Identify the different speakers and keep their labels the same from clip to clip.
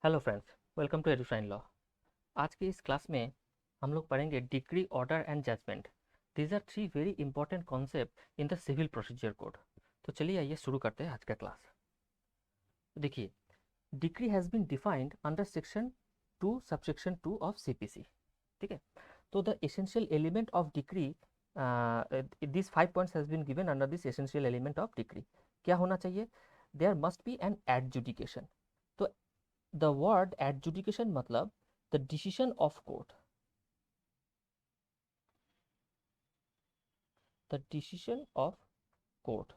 Speaker 1: Hello friends, welcome to Edushine Law. आज की इस क्लास में हम लोग पढ़ेंगे decree, order and judgement. These are three very important concept in the Civil Procedure Code. तो चलिए आइए शुरू करते हैं आज का क्लास। देखिए, decree has been defined under section 2 subsection 2 of CPC. ठीक है, तो the essential element of decree, this 5 points has been given under this essential element of decree. क्या होना चाहिए? There must be an adjudication. तो the word adjudication मतलब the decision of court, the decision of court.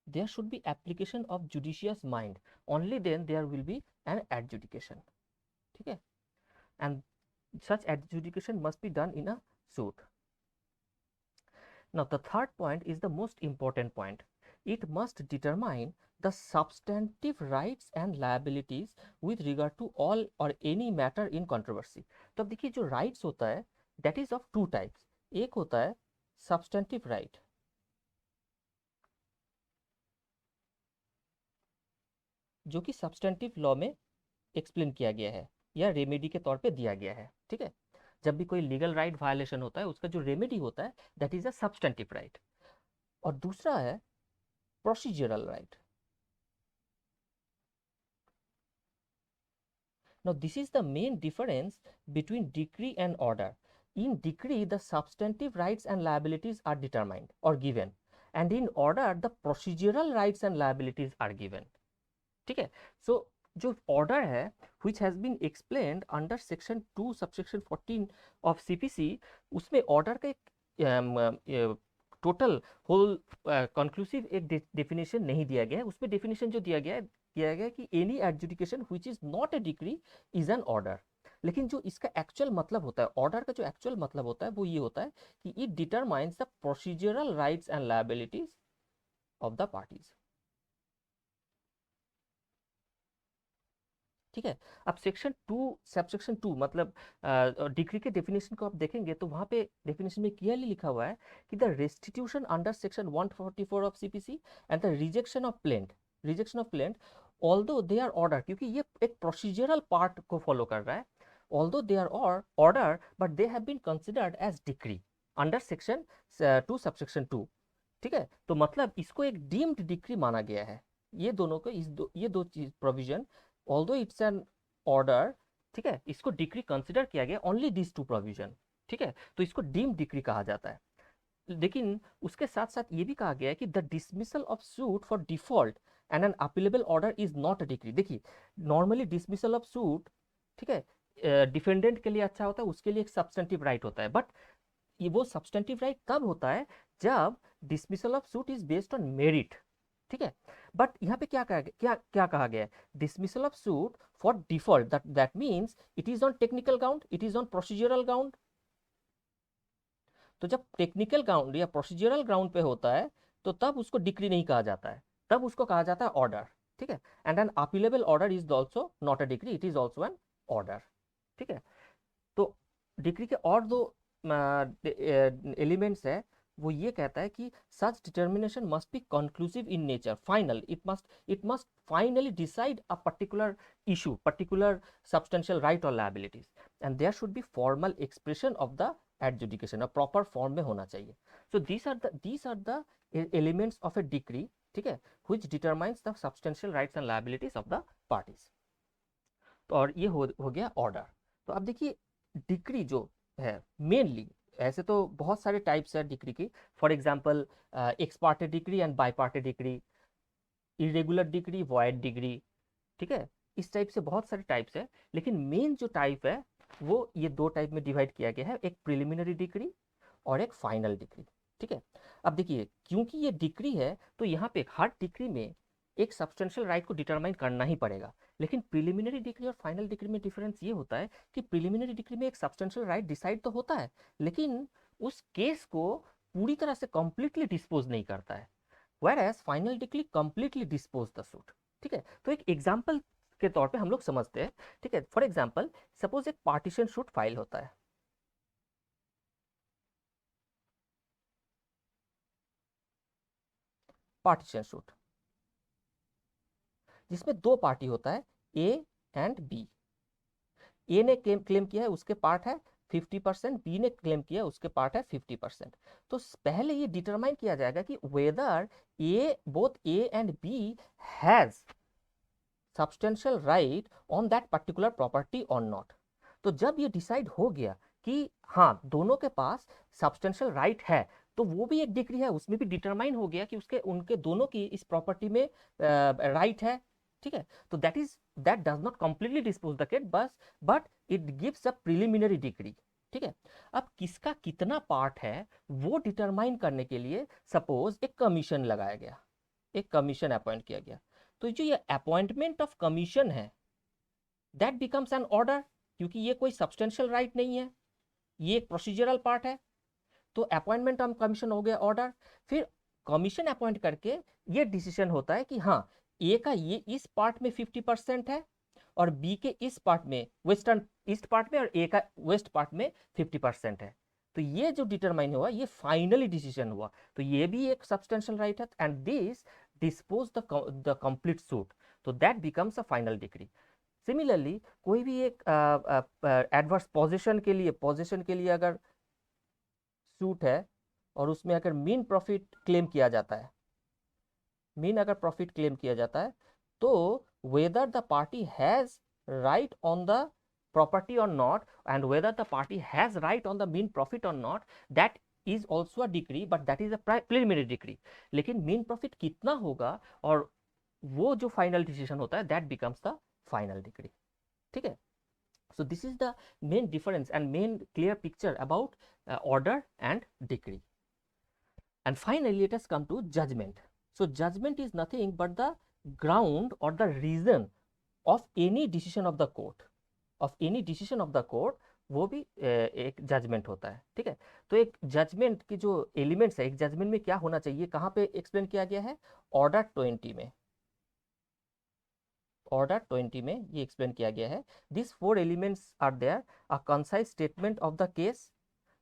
Speaker 1: There should be application of judicious mind, only then there will be an adjudication. ठीक है, and such adjudication must be done in a suit. Now the third point is the most important point. It must determine the substantive rights and liabilities with regard to all or any matter in controversy. तो अब देखिए, जो rights होता है that is of two types. एक होता है substantive right, जो कि सब्सटेंटिव लॉ में एक्सप्लेन किया गया है या रेमेडी के तौर पे दिया गया है। ठीक है, जब भी कोई लीगल राइट वायलेशन होता है उसका जो रेमेडी होता है that is a substantive right. और दूसरा है procedural right. Now this is the main difference between decree and order. In decree the substantive rights and liabilities are determined और given, and in order the procedural rights and liabilities are given. ठीक है, सो जो order है which has been explained under section 2 subsection 14 of CPC, उसमें order का एक total whole conclusive एक definition नहीं दिया गया है। उसमें डेफिनेशन जो दिया गया है कि any adjudication which is not a decree is an order। लेकिन जो इसका एक्चुअल मतलब होता है, ऑर्डर का जो एक्चुअल मतलब होता है वो ये होता है कि it determines the procedural rights and liabilities of the parties. ठीक है, अब सेक्शन 2 सबसेक्शन 2 मतलब डिग्री के डेफिनेशन को आप देखेंगे तो वहां पे डेफिनेशन में क्लियरली लिखा हुआ है कि the restitution under section 144 of CPC and the rejection of plaint although they are order, क्योंकि ये एक प्रोसीजरल पार्ट को फॉलो कर रहा है। Although they are order but they have been considered as decree under section 2 subsection 2। ठीक है, तो मतलब इसको एक डीम्ड डिक्री माना गया है। ये दोनों को ये दो चीज provision, although it's an order, ठीक है, इसको डिक्री कंसिडर किया गया ओनली दिस टू प्रोविजन। ठीक है, तो इसको डीम्ड डिक्री कहा जाता है। लेकिन उसके साथ साथ ये भी कहा गया है कि the dismissal of suit for default and an appealable order is not a decree. देखिए, नॉर्मली डिसमिसल ऑफ सूट, ठीक है, डिफेंडेंट के लिए अच्छा होता है, उसके लिए एक सब्सटेंटिव राइट होता है। बट ये वो सब्सटेंटिव राइट कब होता है? जब dismissal of suit is based on merit. ठीक है, बट यहाँ पे क्या कहा गया है? Dismissal of suit for default, that means it is on technical ground, it is on procedural ground. तो जब टेक्निकल ग्राउंड या प्रोसीजरल ग्राउंड पे होता है तो तब उसको डिक्री नहीं कहा जाता है, तब उसको कहा जाता है ऑर्डर। ठीक है, and an appealable order is also not a decree, it is also an order. ठीक है, तो डिक्री के और दो एलिमेंट्स है। वो ये कहता है कि such determination must be conclusive in nature, final, it must finally decide a particular issue, particular substantial right और liabilities, and there should be formal expression of the adjudication, a proper form में होना चाहिए। So these are the elements of a decree, ठीक है, which determines the substantial rights and liabilities of the parties. तो और ये हो गया ऑर्डर। तो अब देखिए, डिक्री जो है मेनली, ऐसे तो बहुत सारे टाइप्स है डिक्री की। For example, x Partey decree and by Partey decree, irregular decree, void degree. ठीक है, इस टाइप से बहुत सारे टाइप्स है, लेकिन मेन जो टाइप है वो ये दो टाइप में डिवाइड किया गया है, एक प्रिलिमिनरी डिक्री और एक फाइनल डिक्री। ठीक है, अब देखिए, क्योंकि ये डिक्री है तो यहाँ पे हर डिक्री में एक सब्सटेंशियल राइट को डिटरमाइन करना ही पड़ेगा। लेकिन प्रिलिमिनरी डिक्री और फाइनल डिक्री में डिफरेंस ये होता है कि प्रिलिमिनरी डिक्री में एक सब्सटेंशियल राइट डिसाइड तो होता है, लेकिन उस केस को पूरी तरह से कंप्लीटली डिस्पोज नहीं करता है, whereas final decree completely dispose the suit. ठीक है, तो एक एग्जांपल के तौर पे हम लोग समझते हैं। ठीक है, फॉर एग्जांपल, सपोज एक पार्टीशन सूट फाइल होता है। पार्टीशन सूट, जिसमें दो पार्टी होता है, ए एंड बी। ए ने क्लेम किया है उसके पार्ट है 50%, बी ने क्लेम किया है उसके पार्ट है 50%। तो पहले ये डिटरमाइन किया जाएगा कि whether both A and B has substantial right on that particular property और नॉट। तो जब ये डिसाइड हो गया कि हाँ दोनों के पास सब्सटेंशियल राइट है, तो वो भी एक डिग्री है, उसमें भी डिटरमाइन हो गया कि उसके उनके दोनों की इस प्रॉपर्टी में राइट है, ठीक है। तो that does not completely dispose the case, but it gives a preliminary degree, ठीक है। अब किसका कितना पार्ट है वो डिटरमाइन करने के लिए सपोज एक कमीशन लगाया गया, एक कमीशन अपॉइंट किया गया। तो जो ये अपॉइंटमेंट ऑफ कमीशन है दैट बिकम्स एन ऑर्डर, क्योंकि ये कोई सब्सटेंशियल राइट नहीं है, ये एक प्रोसीजरल पार्ट है। तो अपॉइंटमेंट ऑफ कमीशन हो गया ऑर्डर। फिर कमीशन अपॉइंट करके ये डिसीजन होता है कि हाँ ए का ये इस पार्ट में 50% है और बी के इस पार्ट में वेस्टर्न ईस्ट पार्ट में और ए का वेस्ट पार्ट में 50% है। तो ये जो डिटरमाइन हुआ ये फाइनली डिसीजन हुआ, तो ये भी एक सब्सटेंशियल राइट है and this dispose the complete suit, तो that becomes a final degree. Similarly कोई भी एक एडवर्स पोजीशन के लिए अगर सूट है और उसमें अगर मीन प्रॉफिट क्लेम किया जाता है, मीन अगर प्रॉफिट क्लेम किया जाता है, तो whether the party has right on the property और not and whether the party has right on the मीन प्रॉफिट और not, that is also a degree, but that is a preliminary degree. लेकिन मीन profit कितना होगा और वो जो फाइनल डिसीजन होता है that becomes the final degree, ठीक है। So this is the main difference and main clear picture about order and degree. And finally, let us come to judgment. So judgment is nothing but the ground or the reason of any decision of the court. Of any decision of the court, वो भी एक judgement होता है, ठीक है। तो एक judgement की जो एलिमेंट्स है, एक जजमेंट में क्या होना चाहिए, कहाँ पे एक्सप्लेन किया गया है, ऑर्डर 20 में, ऑर्डर 20 में ये एक्सप्लेन किया गया है। This 4 elements are there, a concise statement of the case,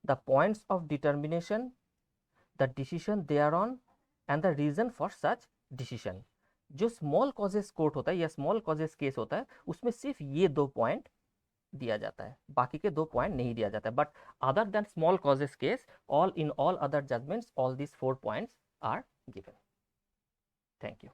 Speaker 1: the points of determination, the decision thereon and the reason for such decision. जो स्मॉल कॉजेस कोर्ट होता है या स्मॉल कॉजेस केस होता है उसमें सिर्फ ये 2 पॉइंट दिया जाता है, बाकी के 2 पॉइंट नहीं दिया जाता है। But other than small causes case, all other judgments all this 4 points are given. Thank you.